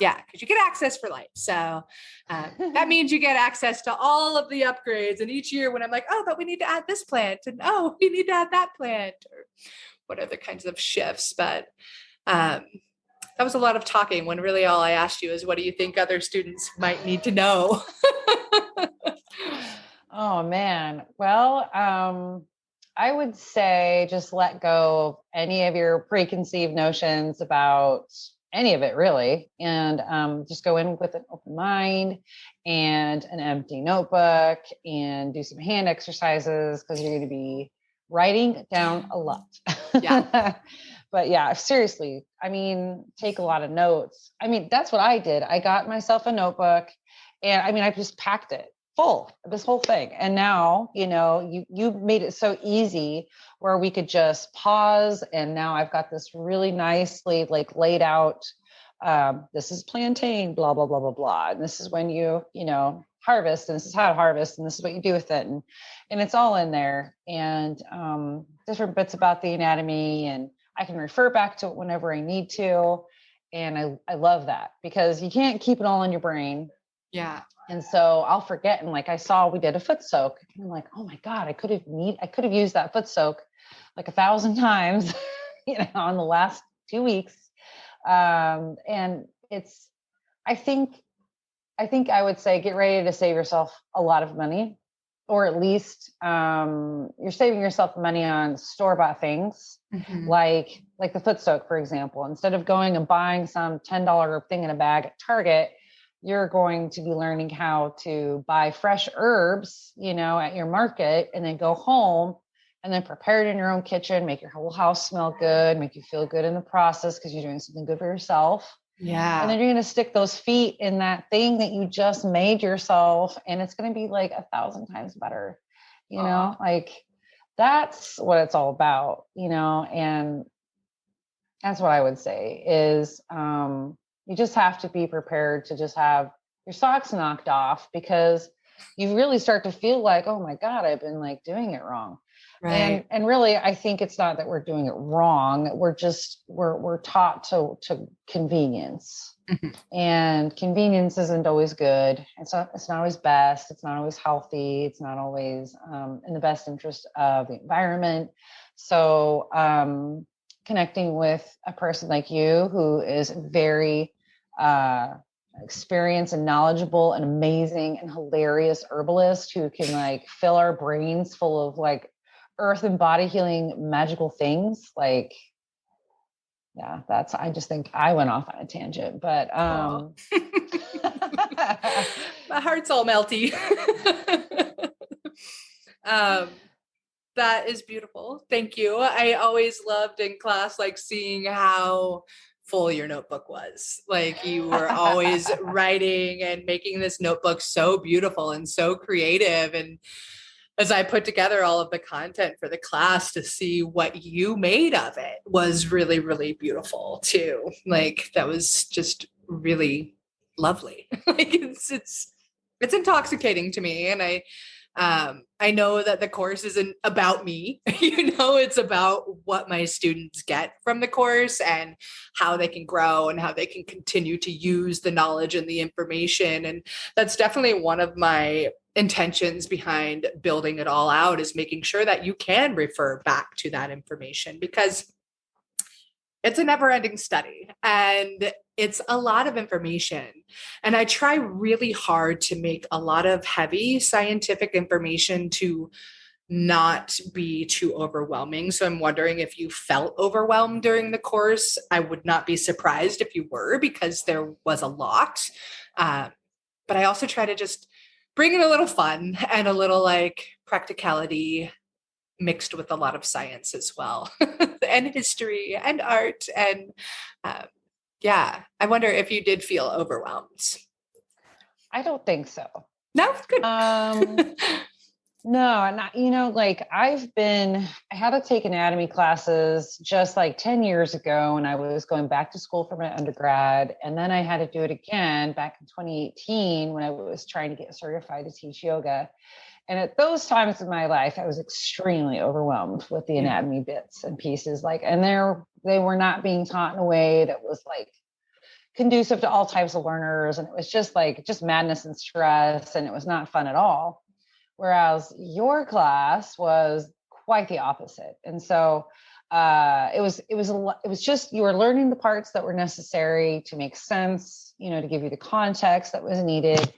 S1: because you get access for life. So that means you get access to all of the upgrades. And each year when I'm like, oh, but we need to add this plant, and oh, we need to add that plant, or what other kinds of shifts. But That was a lot of talking when really all I asked you is, what do you think other students might need to know?
S2: Oh man. Well, I would say just let go of any of your preconceived notions about any of it really. And just go in with an open mind and an empty notebook and do some hand exercises because you're going to be writing down a lot.
S1: Yeah.
S2: But yeah, seriously, I mean, take a lot of notes. I mean, that's what I did. I got myself a notebook and I mean, I just packed it full of this whole thing. And now, you made it so easy where we could just pause. And now I've got this really nicely like laid out, this is plantain, blah, blah, blah, blah, blah. And this is when harvest, and this is how to harvest, and this is what you do with it. And it's all in there, and different bits about the anatomy, and I can refer back to it whenever I need to. And I love that because you can't keep it all in your brain.
S1: Yeah.
S2: And so I'll forget. And like I saw, we did a foot soak. And I'm like, oh my God, I could have used that foot soak like 1,000 times, in the last 2 weeks. And I think I would say, get ready to save yourself a lot of money, or at least you're saving yourself money on store-bought things, like the foot soak, for example. Instead of going and buying some $10 thing in a bag at Target, you're going to be learning how to buy fresh herbs, at your market, and then go home and then prepare it in your own kitchen, make your whole house smell good, make you feel good in the process because you're doing something good for yourself.
S1: Yeah.
S2: And then you're going to stick those feet in that thing that you just made yourself, and it's going to be like 1,000 times better, like that's what it's all about, and that's what I would say is, you just have to be prepared to just have your socks knocked off, because you really start to feel like, oh my God, I've been like doing it wrong.
S1: Right.
S2: And really, I think it's not that we're doing it wrong. We're taught to convenience, and convenience isn't always good. It's not always best. It's not always healthy. It's not always in the best interest of the environment. So connecting with a person like you who is very experienced and knowledgeable and amazing and hilarious herbalist who can like fill our brains full of like earth and body healing magical things, like yeah, I just think I went off on a tangent, but
S1: my heart's all melty. That is beautiful. Thank you. I always loved in class, like seeing how full your notebook was. Like you were always writing and making this notebook so beautiful and so creative. And as I put together all of the content for the class, to see what you made of it was really, really beautiful too. Like that was just really lovely. Like it's intoxicating to me. And I know that the course isn't about me, it's about what my students get from the course and how they can grow and how they can continue to use the knowledge and the information. And that's definitely one of my intentions behind building it all out, is making sure that you can refer back to that information, because it's a never-ending study and it's a lot of information. And I try really hard to make a lot of heavy scientific information to not be too overwhelming. So I'm wondering if you felt overwhelmed during the course. I would not be surprised if you were, because there was a lot. But I also try to just bring in a little fun and a little like practicality mixed with a lot of science as well, and history and art. And yeah, I wonder if you did feel overwhelmed.
S2: I don't think so.
S1: No, good.
S2: No, not, like I had to take anatomy classes just like 10 years ago when I was going back to school for my undergrad. And then I had to do it again back in 2018 when I was trying to get certified to teach yoga. And at those times in my life, I was extremely overwhelmed with the anatomy bits and pieces, and they were not being taught in a way that was like conducive to all types of learners. And it was just madness and stress, and it was not fun at all. Whereas your class was quite the opposite. And so it was just, you were learning the parts that were necessary to make sense, you know, to give you the context that was needed.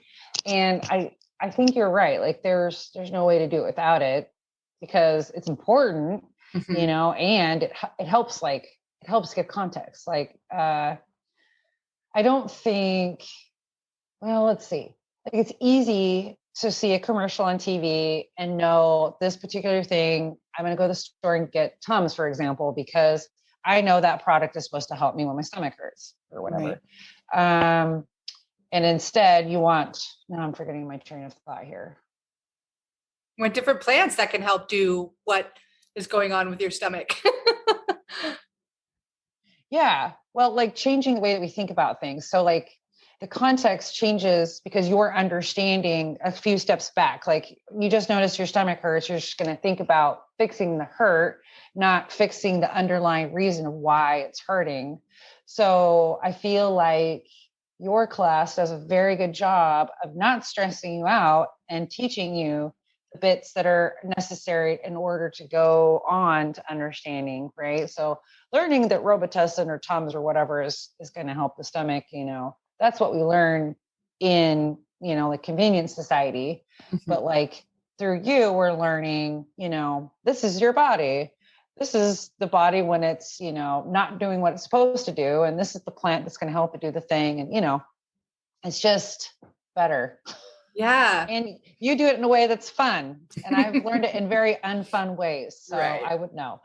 S2: And I think you're right. Like there's no way to do it without it, because it's important, you
S1: Mhm.
S2: know, and it helps, like, it helps give context. Like, I don't think, well, let's see. Like, it's easy to see a commercial on TV and know this particular thing. I'm going to go to the store and get Tums, for example, because I know that product is supposed to help me when my stomach hurts or
S1: Right.
S2: whatever. Um, and instead, you want, now I'm forgetting my train of thought here.
S1: With different plants that can help do what is going on with your stomach.
S2: Yeah. Well, like changing the way that we think about things. So, like, the context changes because you're understanding a few steps back. Like, you just notice your stomach hurts. You're just going to think about fixing the hurt, not fixing the underlying reason of why it's hurting. So, I feel like your class does a very good job of not stressing you out and teaching you the bits that are necessary in order to go on to understanding, right? So, learning that Robitussin or Tums or whatever is going to help the stomach, you know, that's what we learn in, you know, like convenience society. But like through you, we're learning, you know, this is your body. This is the body when it's, you know, not doing what it's supposed to do. And this is the plant that's going to help it do the thing. And, you know, it's just better.
S1: Yeah.
S2: And you do it in a way that's fun. And I've learned it in very unfun ways. So
S1: Right.
S2: I would know.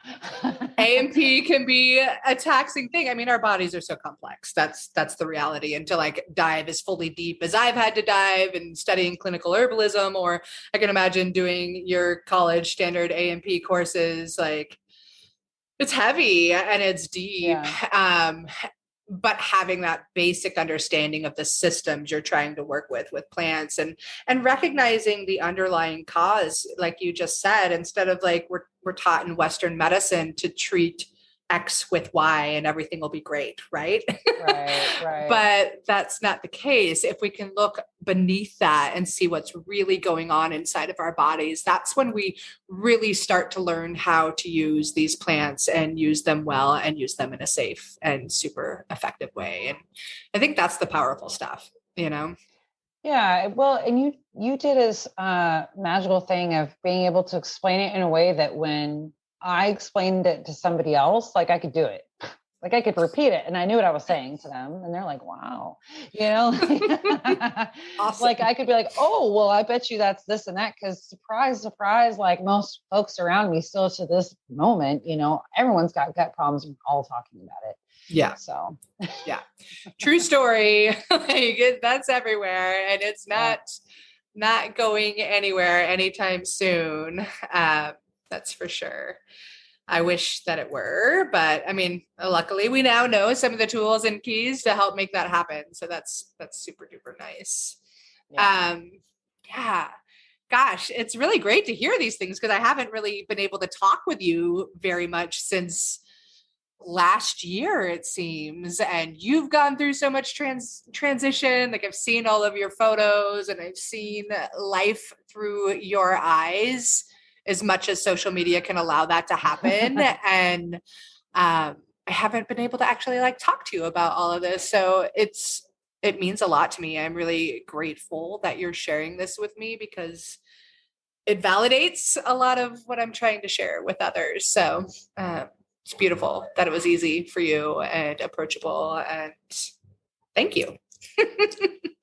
S1: A&P can be a taxing thing. I mean, our bodies are so complex. That's the reality. And to like dive as fully deep as I've had to dive and studying clinical herbalism, or I can imagine doing your college standard A&P courses, like it's heavy and it's deep.
S2: Yeah.
S1: But having that basic understanding of the systems you're trying to work with plants, and recognizing the underlying cause, like you just said, instead of like we're taught in Western medicine to treat X with Y and everything will be great, right?
S2: Right.
S1: But that's not the case. If we can look beneath that and see what's really going on inside of our bodies, that's when we really start to learn how to use these plants and use them well and use them in a safe and super effective way. And I think that's the powerful stuff, you know?
S2: Yeah. Well, and you did this magical thing of being able to explain it in a way that when I explained it to somebody else, like I could do it. Like I could repeat it and I knew what I was saying to them. And they're like, wow, you know,
S1: Awesome.
S2: like I could be like, oh, well, I bet you that's this and that. Cause surprise, surprise, like most folks around me still to this moment, you know, everyone's got gut problems. We're all talking about it.
S1: Yeah.
S2: So,
S1: Yeah. True story. Like, that's everywhere. And it's not going anywhere anytime soon. That's for sure. I wish that it were, but I mean, luckily we now know some of the tools and keys to help make that happen. So that's super duper nice.
S2: yeah.
S1: Yeah. Gosh, it's really great to hear these things because I haven't really been able to talk with you very much since last year, it seems. And you've gone through so much transition. Like I've seen all of your photos and I've seen life through your eyes, as much as social media can allow that to happen. And I haven't been able to actually like talk to you about all of this. So it means a lot to me. I'm really grateful that you're sharing this with me because it validates a lot of what I'm trying to share with others. So it's beautiful that it was easy for you and approachable. And thank you.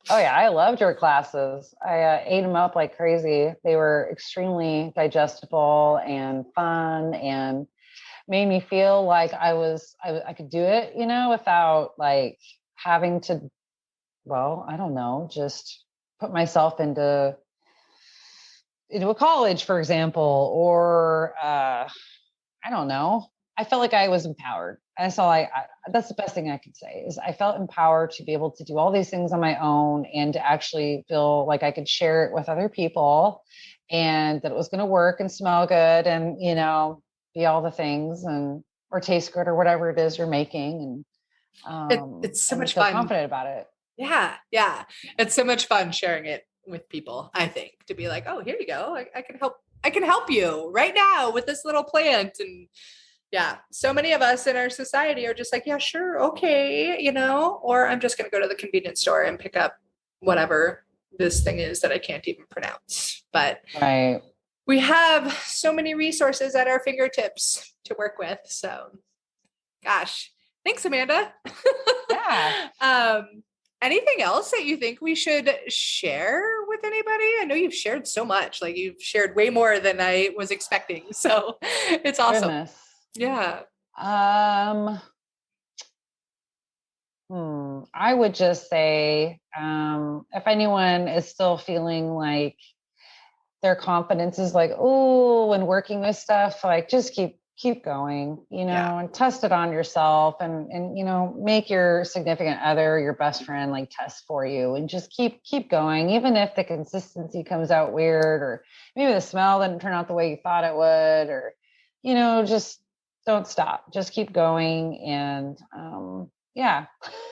S2: Oh yeah, I loved your classes. I ate them up like crazy. They were extremely digestible and fun, and made me feel like I could do it, you know, without like having to. Well, I don't know, just put myself into a college, for example, or I don't know. I felt like I was empowered. That's all that's the best thing I could say is I felt empowered to be able to do all these things on my own and to actually feel like I could share it with other people and that it was going to work and smell good and, you know, be all the things and, or taste good or whatever it is you're making.
S1: It's so
S2: And
S1: much
S2: feel
S1: fun.
S2: confident about it.
S1: Yeah. Yeah. It's so much fun sharing it with people, I think, to be like, oh, here you go. I can help you right now with this little plant. And Yeah. So many of us in our society are just like, yeah, sure. Okay. Or I'm just going to go to the convenience store and pick up whatever this thing is that I can't even pronounce. But
S2: Right.
S1: we have so many resources at our fingertips to work with. So gosh, thanks, Amanda.
S2: Yeah.
S1: Anything else that you think we should share with anybody? I know you've shared so much, like you've shared way more than I was expecting. So it's awesome.
S2: Goodness.
S1: Yeah.
S2: I would just say, if anyone is still feeling like their confidence is like, oh, when working with stuff, like just keep going, and test it on yourself and, make your significant other, your best friend, like test for you and just keep going. Even if the consistency comes out weird, or maybe the smell didn't turn out the way you thought it would, or, just don't stop, just keep going. And,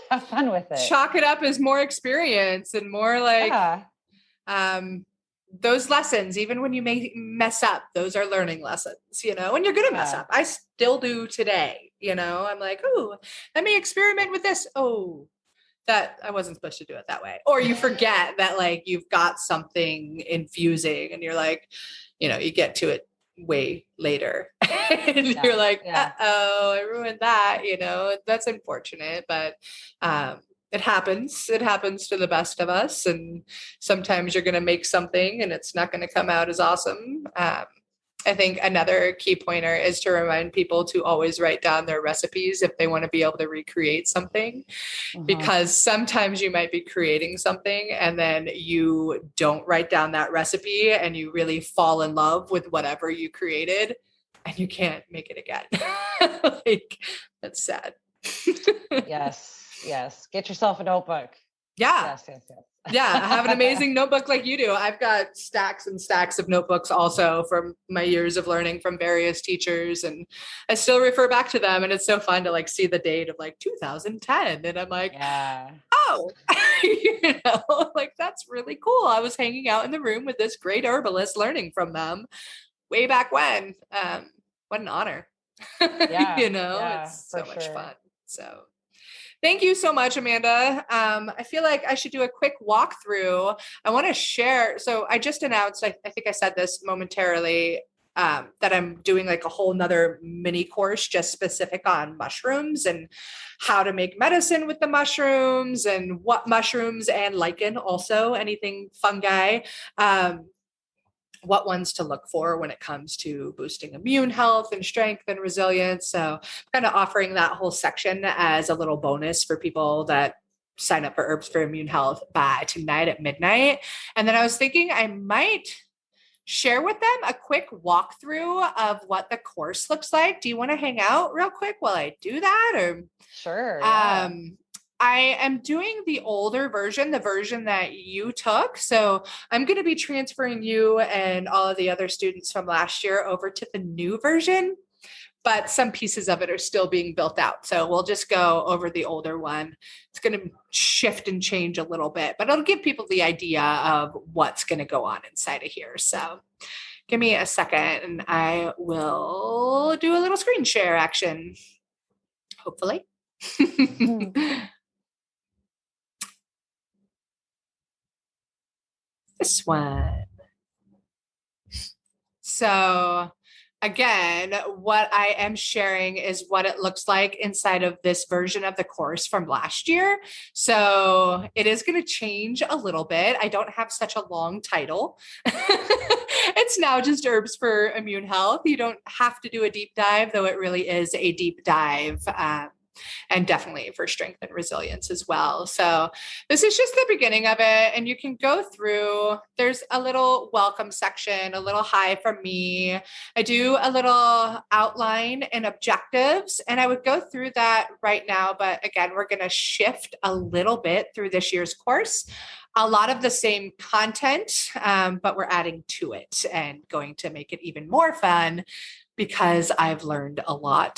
S2: have fun with it.
S1: Chalk it up as more experience and more like, those lessons, even when you may mess up, those are learning lessons, and you're going to mess up. I still do today, I'm like, oh, let me experiment with this. Oh, that I wasn't supposed to do it that way. Or you forget that like you've got something infusing and you're like, you get to it way later and you're like, uh-oh, I ruined that, that's unfortunate, but, it happens to the best of us. And sometimes you're going to make something and it's not going to come out as awesome. I think another key pointer is to remind people to always write down their recipes if they want to be able to recreate something, because sometimes you might be creating something and then you don't write down that recipe and you really fall in love with whatever you created and you can't make it again. Like, that's sad.
S2: Yes. Get yourself a notebook.
S1: Yeah. Yes. Yeah. I have an amazing notebook like you do. I've got stacks and stacks of notebooks also from my years of learning from various teachers. And I still refer back to them. And it's so fun to like see the date of like 2010. And I'm like, oh, like that's really cool. I was hanging out in the room with this great herbalist learning from them way back when. What an honor. It's so much fun. So thank you so much, Amanda. I feel like I should do a quick walkthrough. I want to share. So I just announced, I think I said this momentarily, that I'm doing like a whole nother mini course just specific on mushrooms and how to make medicine with the mushrooms and what mushrooms and lichen also, anything fungi, what ones to look for when it comes to boosting immune health and strength and resilience. So I'm kind of offering that whole section as a little bonus for people that sign up for Herbs for Immune Health by tonight at midnight. And then I was thinking I might share with them a quick walkthrough of what the course looks like. Do you want to hang out real quick while I do that? Or
S2: sure. Yeah.
S1: I am doing the older version, the version that you took. So I'm going to be transferring you and all of the other students from last year over to the new version, but some pieces of it are still being built out. So we'll just go over the older one. It's going to shift and change a little bit, but it'll give people the idea of what's going to go on inside of here. So give me a second and I will do a little screen share action, hopefully. This one. So again, what I am sharing is what it looks like inside of this version of the course from last year. So it is going to change a little bit. I don't have such a long title. It's now just Herbs for Immune Health. You don't have to do a deep dive, though it really is a deep dive. And definitely for strength and resilience as well. So this is just the beginning of it. And you can go through, there's a little welcome section, a little hi from me. I do a little outline and objectives, and I would go through that right now. But again, we're going to shift a little bit through this year's course. A lot of the same content, but we're adding to it and going to make it even more fun, because I've learned a lot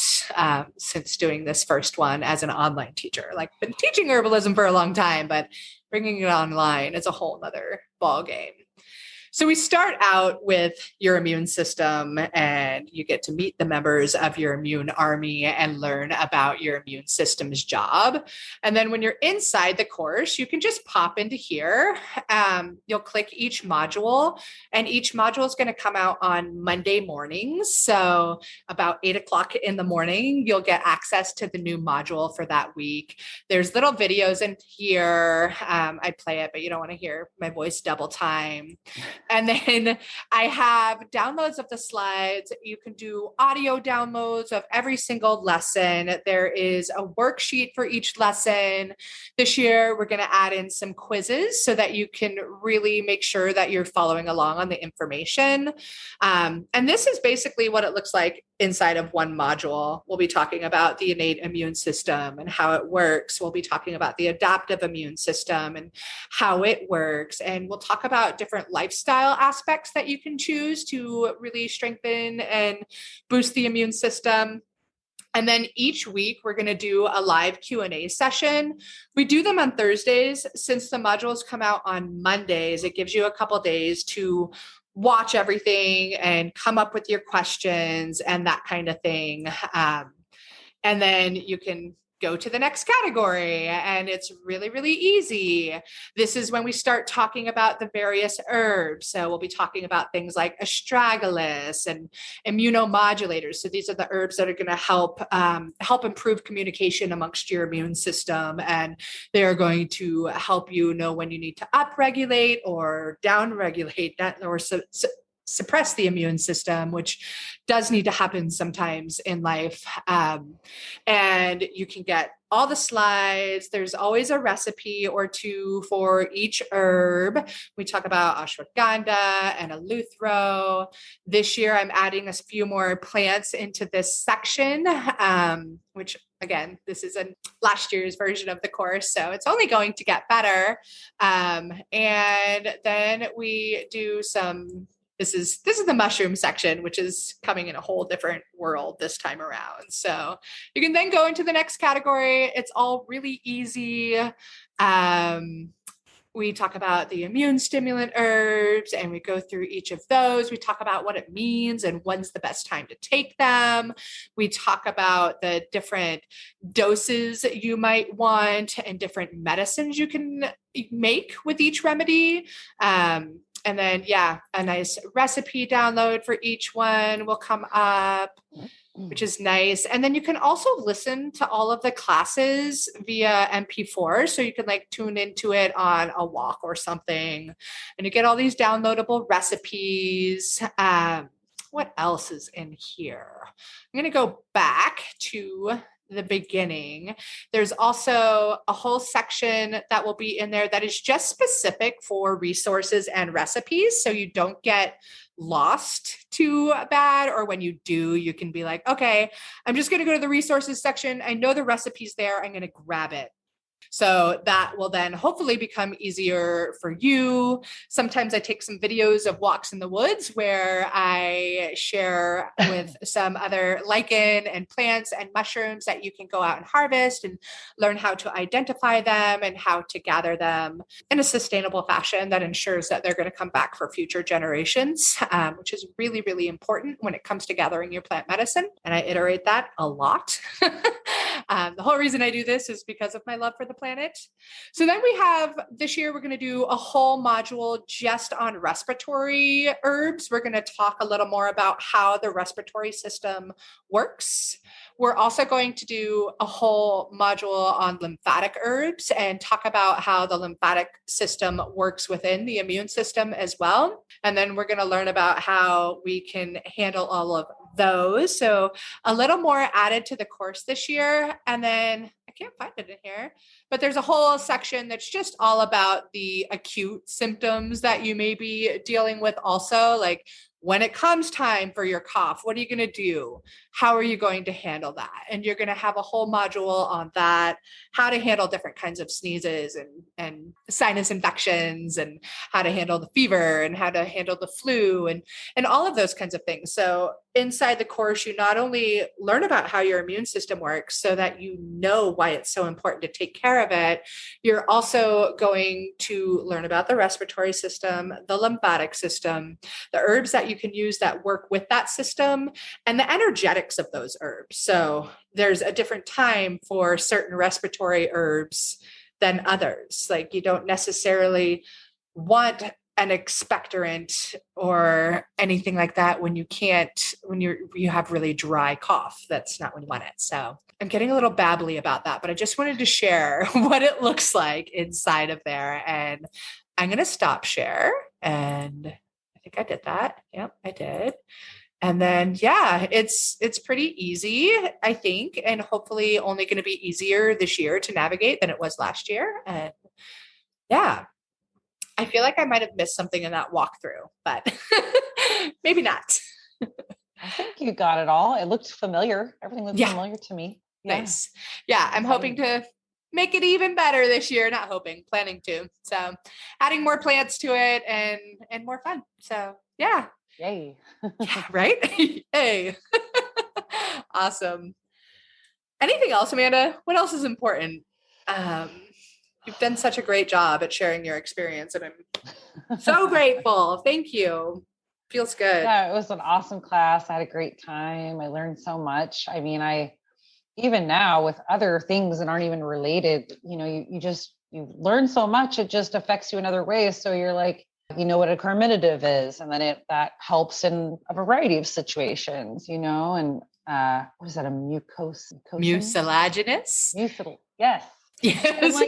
S1: since doing this first one as an online teacher. Like, been teaching herbalism for a long time, but bringing it online is a whole nother ball game. So we start out with your immune system, and you get to meet the members of your immune army and learn about your immune system's job. And then when you're inside the course, you can just pop into here. You'll click each module, and each module is going to come out on Monday mornings. So about 8 o'clock in the morning, you'll get access to the new module for that week. There's little videos in here. I play it, but you don't want to hear my voice double time. And then I have downloads of the slides. You can do audio downloads of every single lesson. There is a worksheet for each lesson. This year, we're going to add in some quizzes so that you can really make sure that you're following along on the information. And this is basically what it looks like inside of one module. We'll be talking about the innate immune system and how it works. We'll be talking about the adaptive immune system and how it works. And we'll talk about different lifestyle aspects that you can choose to really strengthen and boost the immune system. And then each week we're going to do a live Q&A session. We do them on Thursdays. Since the modules come out on Mondays, it gives you a couple days to watch everything and come up with your questions and that kind of thing. And then you can go to the next category, and it's really, really easy. This is when we start talking about the various herbs. So we'll be talking about things like astragalus and immunomodulators. So these are the herbs that are going to help improve communication amongst your immune system, and they are going to help you know when you need to upregulate or downregulate that, or suppress the immune system, which does need to happen sometimes in life. And you can get all the slides. There's always a recipe or two for each herb. We talk about ashwagandha and eleuthero. This year, I'm adding a few more plants into this section, which again, this is last year's version of the course, so it's only going to get better. And then we do some. This is the mushroom section, which is coming in a whole different world this time around. So you can then go into the next category. It's all really easy. We talk about the immune stimulant herbs, and we go through each of those. We talk about what it means and when's the best time to take them. We talk about the different doses you might want and different medicines you can make with each remedy. And then, a nice recipe download for each one will come up, which is nice. And then you can also listen to all of the classes via MP4. So you can tune into it on a walk or something. And you get all these downloadable recipes. What else is in here? I'm going to go back to the beginning. There's also a whole section that will be in there that is just specific for resources and recipes. So you don't get lost too bad, or when you do, you can be like, okay, I'm just going to go to the resources section. I know the recipe's there. I'm going to grab it. So that will then hopefully become easier for you. Sometimes I take some videos of walks in the woods where I share with some other lichen and plants and mushrooms that you can go out and harvest and learn how to identify them and how to gather them in a sustainable fashion that ensures that they're going to come back for future generations, which is really, really important when it comes to gathering your plant medicine. And I iterate that a lot. The whole reason I do this is because of my love for the planet. So then we have, this year, we're going to do a whole module just on respiratory herbs. We're going to talk a little more about how the respiratory system works. We're also going to do a whole module on lymphatic herbs and talk about how the lymphatic system works within the immune system as well. And then we're going to learn about how we can handle all of those. So a little more added to the course this year. And then I can't find it in here, but there's a whole section that's just all about the acute symptoms that you may be dealing with also, like when it comes time for your cough, what are you going to do? How are you going to handle that? And you're going to have a whole module on that, how to handle different kinds of sneezes and sinus infections, and how to handle the fever and how to handle the flu and all of those kinds of things. So inside the course, you not only learn about how your immune system works so that you know why it's so important to take care of it, you're also going to learn about the respiratory system, the lymphatic system, the herbs that you can use that work with that system, and the energetics of those herbs. So there's a different time for certain respiratory herbs than others. Like you don't necessarily want an expectorant or anything like that when you have really dry cough. That's not when you want it. So I'm getting a little babbly about that, but I just wanted to share what it looks like inside of there. And I'm going to stop share. And I think I did that. Yep, I did. And then, yeah, it's pretty easy, I think, and hopefully only going to be easier this year to navigate than it was last year. And yeah, I feel like I might have missed something in that walkthrough, but maybe not.
S2: I think you got it all. It looked familiar. Everything looked familiar to me.
S1: Yeah. Nice. Yeah, I'm hoping to make it even better this year. Not hoping, planning to. So adding more plants to it and more fun. So yeah.
S2: Yay.
S1: Yeah, right? Hey. Awesome. Anything else, Amanda? What else is important? You've done such a great job at sharing your experience, and I'm so grateful. Thank you. Feels good.
S2: Yeah, it was an awesome class. I had a great time. I learned so much. I mean, even now with other things that aren't even related, you learn so much, it just affects you in other ways. So you're like, you know what a carminative is, and then that helps in a variety of situations, and what is that, a mucolaginous? Yes.
S1: Yes.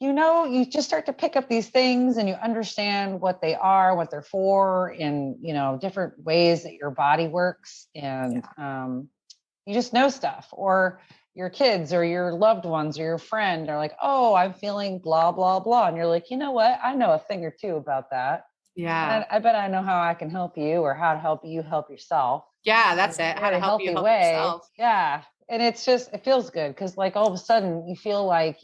S2: And you just start to pick up these things and you understand what they are, what they're for, in, different ways that your body works. And you just know stuff, or your kids or your loved ones or your friend are like, oh, I'm feeling blah, blah, blah. And you're like, you know what? I know a thing or two about that.
S1: Yeah.
S2: And I bet I know how I can help you, or how to help you help yourself.
S1: Yeah, that's it. How to help you help yourself.
S2: Yeah. And it feels good, because like all of a sudden you feel like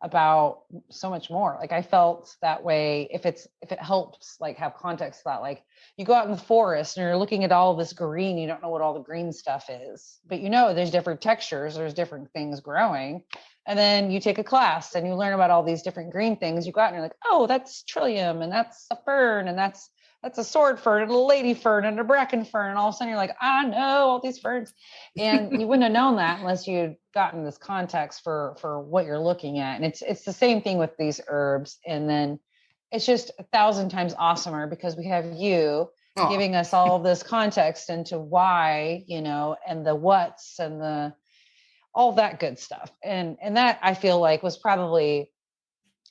S2: about so much more. Like I felt that way. If it helps, like, have context to that, like you go out in the forest and you're looking at all this green, you don't know what all the green stuff is, but there's different textures, there's different things growing. And then you take a class and you learn about all these different green things. You go out and you're like, oh, that's trillium, and that's a fern, and that's a sword fern, and a lady fern, and a bracken fern. And all of a sudden you're like, I know all these ferns. And you wouldn't have known that unless you'd gotten this context for what you're looking at. And it's the same thing with these herbs. And then it's just 1,000 times awesomer because we have you giving us all of this context into why, and the what's and all that good stuff. And that, I feel like, was probably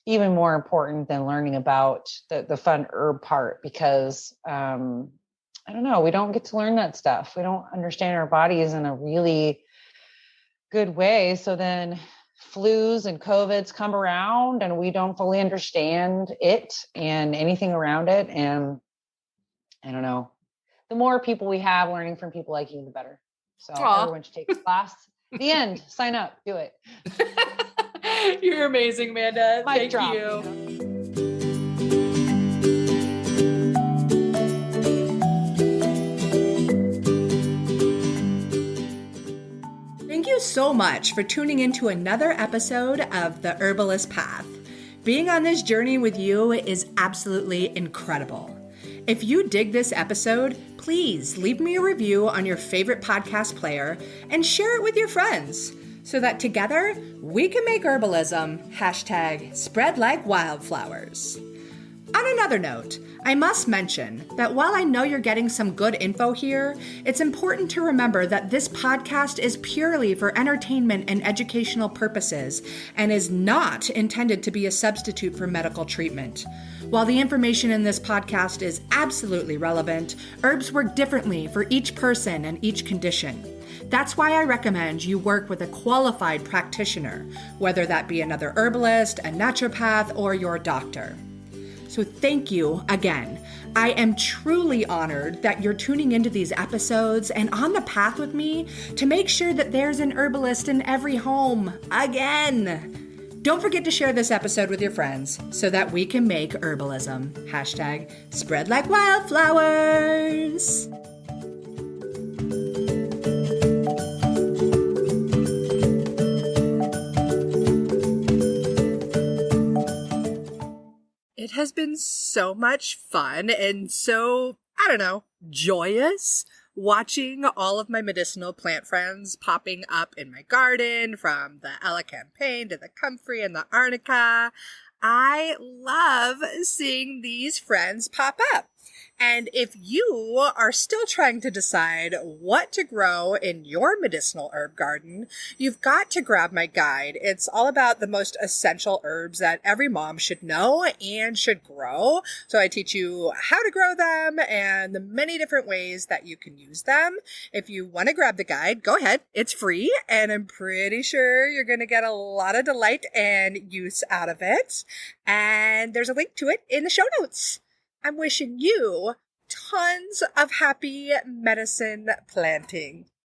S2: even more important than learning about the fun herb part, because I don't know, we don't get to learn that stuff. We don't understand our bodies in a really good way. So then flus and COVIDs come around and we don't fully understand it and anything around it. And I don't know, the more people we have learning from people like you, the better. So everyone should take the class. The end. Sign up. Do it.
S1: You're amazing, Amanda.
S2: Thank
S1: you. Thank you so much for tuning into another episode of The Herbalist Path. Being on this journey with you is absolutely incredible. If you dig this episode, please leave me a review on your favorite podcast player and share it with your friends, so that together we can make herbalism #spread like wildflowers. On another note, I must mention that while I know you're getting some good info here, it's important to remember that this podcast is purely for entertainment and educational purposes and is not intended to be a substitute for medical treatment. While the information in this podcast is absolutely relevant, herbs work differently for each person and each condition. That's why I recommend you work with a qualified practitioner, whether that be another herbalist, a naturopath, or your doctor. So thank you again. I am truly honored that you're tuning into these episodes and on the path with me to make sure that there's an herbalist in every home again. Don't forget to share this episode with your friends so that we can make herbalism #spread like wildflowers. It has been so much fun and so, joyous watching all of my medicinal plant friends popping up in my garden, from the Ella Campaign to the Comfrey and the Arnica. I love seeing these friends pop up. And if you are still trying to decide what to grow in your medicinal herb garden, you've got to grab my guide. It's all about the most essential herbs that every mom should know and should grow. So I teach you how to grow them and the many different ways that you can use them. If you want to grab the guide, go ahead. It's free, and I'm pretty sure you're going to get a lot of delight and use out of it. And there's a link to it in the show notes. I'm wishing you tons of happy medicine planting.